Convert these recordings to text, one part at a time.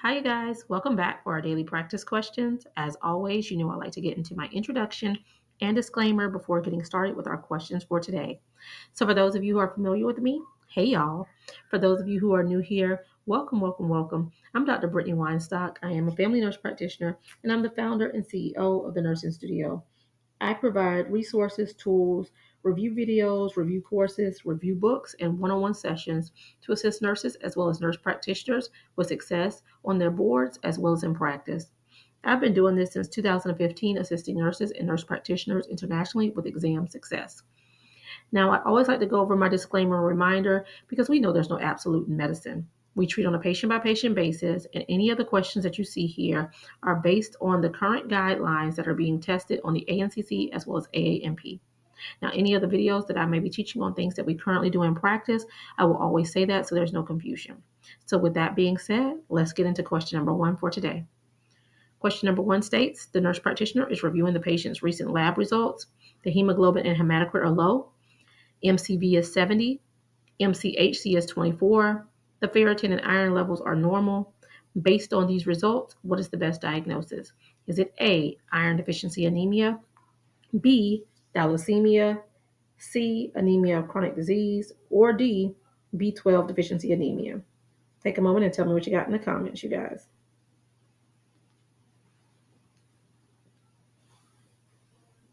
Hi, you guys. Welcome back for our daily practice questions. As always, I like to get into my introduction and disclaimer before getting started with our questions for today. So, for those of you who are familiar with me, hey, y'all. For those of you who are new here, welcome, welcome, welcome. I'm Dr. Brittany Weinstock. I am a family nurse practitioner, and I'm the founder and CEO of the Nursing Studio. I provide resources, tools, review videos, review courses, review books, and one on one sessions to assist nurses as well as nurse practitioners with success on their boards as well as in practice. I've been doing this since 2015, assisting nurses and nurse practitioners internationally with exam success. Now, I always like to go over my disclaimer and reminder because we know there's no absolute in medicine. We treat on a patient by patient basis, and any of the questions that you see here are based on the current guidelines that are being tested on the ANCC as well as AAMP. Now, any of the videos that I may be teaching on things that we currently do in practice, I will always say that so there's no confusion. So, with that being said, let's get into question number one for today. Question number one states the nurse practitioner is reviewing the patient's recent lab results. The hemoglobin and hematocrit are low. MCV is 70, MCHC is 24, the ferritin and iron levels are normal. Based on these results, what is the best diagnosis? Is it A, iron deficiency anemia, B, thalassemia, C, anemia of chronic disease, or D, B12 deficiency anemia? Take a moment and tell me what you got in the comments, you guys.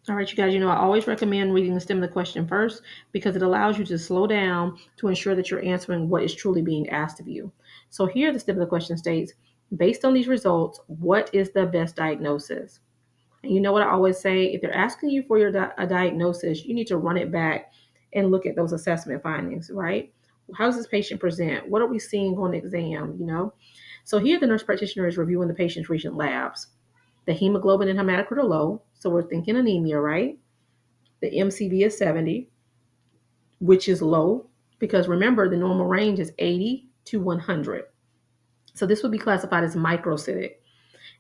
All right, you guys, I always recommend reading the stem of the question first because it allows you to slow down to ensure that you're answering what is truly being asked of you. So here, the stem of the question states, based on these results, what is the best diagnosis? And you know what I always say, if they're asking you for a diagnosis, you need to run it back and look at those assessment findings, right? How does this patient present? What are we seeing on the exam? So here, the nurse practitioner is reviewing the patient's recent labs. The hemoglobin and hematocrit are low, so we're thinking anemia, right? The MCV is 70, which is low because remember the normal range is 80 to 100. So this would be classified as microcytic.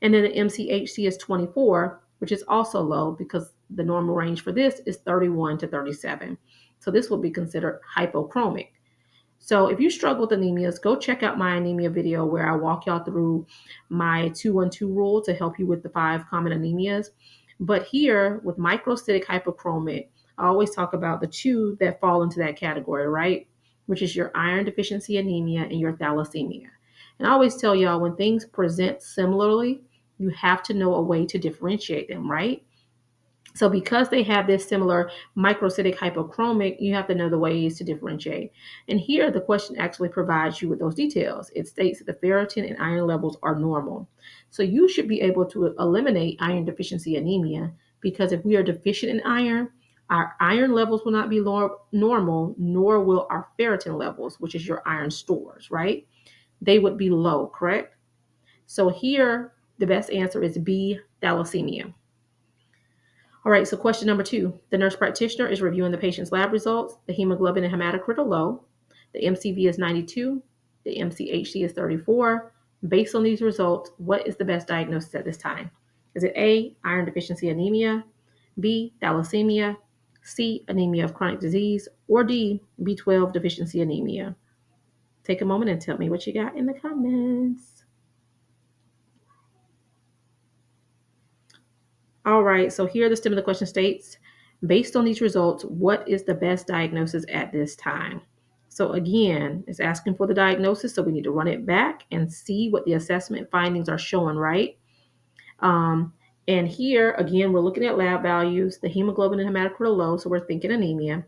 And then the MCHC is 24, which is also low because the normal range for this is 31 to 37. So this will be considered hypochromic. So if you struggle with anemias, go check out my anemia video where I walk y'all through my 2-1-2 rule to help you with the 5 common anemias. But here with microcytic hypochromic, I always talk about the 2 that fall into that category, right? Which is your iron deficiency anemia and your thalassemia. And I always tell y'all when things present similarly, you have to know a way to differentiate them, right? So because they have this similar microcytic hypochromic, you have to know the ways to differentiate. And here the question actually provides you with those details. It states that the ferritin and iron levels are normal. So you should be able to eliminate iron deficiency anemia because if we are deficient in iron, our iron levels will not be normal, nor will our ferritin levels, which is your iron stores, right? They would be low, correct? So here the best answer is B, thalassemia. All right, so question number 2. The nurse practitioner is reviewing the patient's lab results. The hemoglobin and hematocrit are low. The MCV is 92. The MCHC is 34. Based on these results, what is the best diagnosis at this time? Is it A, iron deficiency anemia, B, thalassemia, C, anemia of chronic disease, or D, B12 deficiency anemia? Take a moment and tell me what you got in the comments. All right, so here the stem of the question states, based on these results, what is the best diagnosis at this time? So again, it's asking for the diagnosis, so we need to run it back and see what the assessment findings are showing, right? Um, and here, again, we're looking at lab values. The hemoglobin and hematocrit are low, so we're thinking anemia.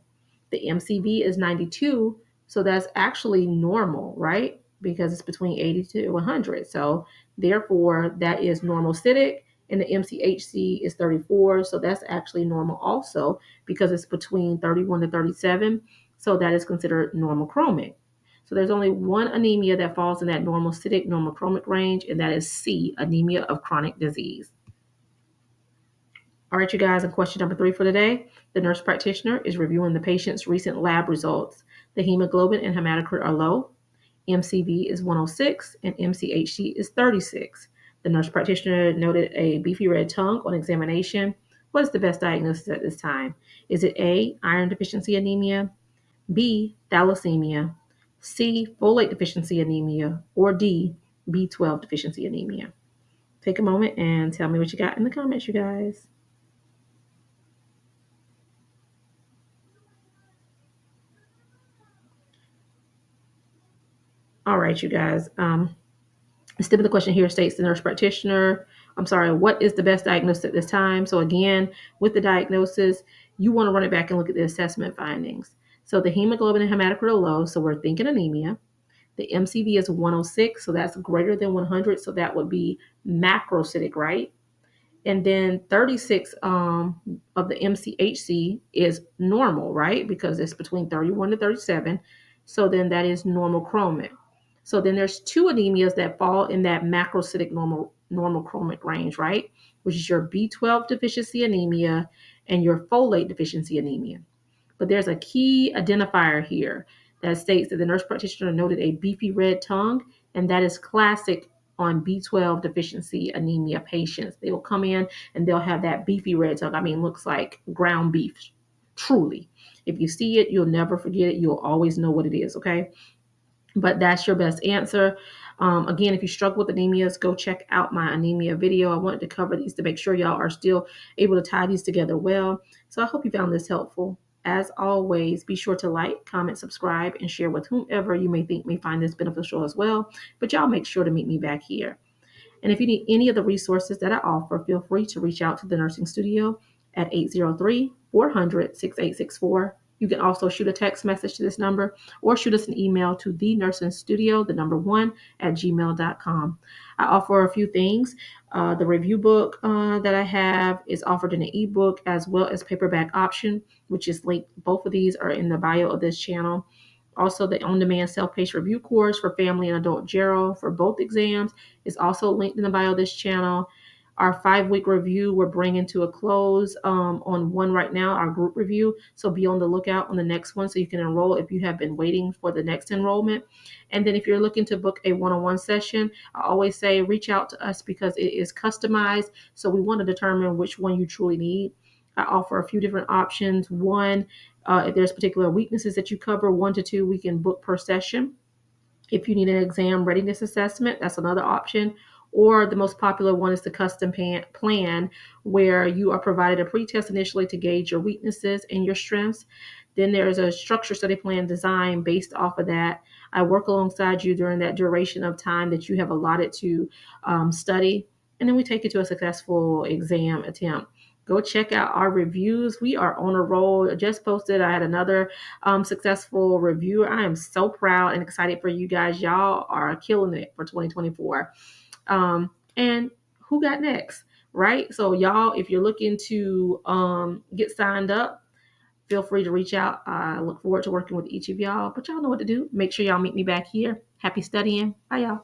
The MCV is 92, so that's actually normal, right? Because it's between 80 to 100. So therefore, that is normocytic, and the MCHC is 34, so that's actually normal also because it's between 31 to 37. So that is considered normochromic. So there's only one anemia that falls in that normocytic normochromic range, and that is C, anemia of chronic disease. All right, you guys, and question number 3 for today. The nurse practitioner is reviewing the patient's recent lab results. The hemoglobin and hematocrit are low. MCV is 106 and MCHC is 36. The nurse practitioner noted a beefy red tongue on examination. What is the best diagnosis at this time? Is it A, iron deficiency anemia, B, thalassemia, C, folate deficiency anemia, or D, B12 deficiency anemia. Take a moment and tell me what you got in the comments, you guys. All right, you guys. The step of the question here states the nurse practitioner. What is the best diagnosis at this time? So again, with the diagnosis, you want to run it back and look at the assessment findings. So the hemoglobin and hematocrit are low, so we're thinking anemia. The MCV is 106, so that's greater than 100, so that would be macrocytic, right? And then 36 of the MCHC is normal, right? Because it's between 31 to 37. So then that is normal chromic. So then there's two anemias that fall in that macrocytic normal chromic range, right? Which is your B12 deficiency anemia and your folate deficiency anemia. But there's a key identifier here that states that the nurse practitioner noted a beefy red tongue, and that is classic on B12 deficiency anemia patients. They will come in and they'll have that beefy red tongue. I mean, looks like ground beef, truly. If you see it, you'll never forget it. You'll always know what it is, okay? But that's your best answer. Again, if you struggle with anemias, go check out my anemia video. I wanted to cover these to make sure y'all are still able to tie these together well. So I hope you found this helpful. As always, be sure to like, comment, subscribe, and share with whomever you may think may find this beneficial as well. But y'all make sure to meet me back here. And if you need any of the resources that I offer, feel free to reach out to the nursing studio at 803-400-6864. You can also shoot a text message to this number or shoot us an email to thenursingstudio, the number one, at gmail.com. I offer a few things. The review book that I have is offered in an ebook as well as paperback option, which is linked. Both of these are in the bio of this channel. Also, the on-demand self-paced review course for family and adult Gero for both exams is also linked in the bio of this channel. Our 5-week review, we're bringing to a close on one right now, our group review. So be on the lookout on the next one so you can enroll if you have been waiting for the next enrollment. And then if you're looking to book a one-on-one session, I always say reach out to us because it is customized. So we want to determine which one you truly need. I offer a few different options. One, if there's particular weaknesses that you cover, 1 to 2 we can book per session. If you need an exam readiness assessment, that's another option. Or the most popular one is the custom plan, where you are provided a pre-test initially to gauge your weaknesses and your strengths. Then there's a structured study plan design based off of that. I work alongside you during that duration of time that you have allotted to study. And then we take you to a successful exam attempt. Go check out our reviews. We are on a roll. I just posted, I had another successful review. I am so proud and excited for you guys. Y'all are killing it for 2024. And who got next, right? So y'all, if you're looking to get signed up, feel free to reach out. I look forward to working with each of y'all. But y'all know what to do. Make sure y'all meet me back here. Happy studying. Bye, y'all.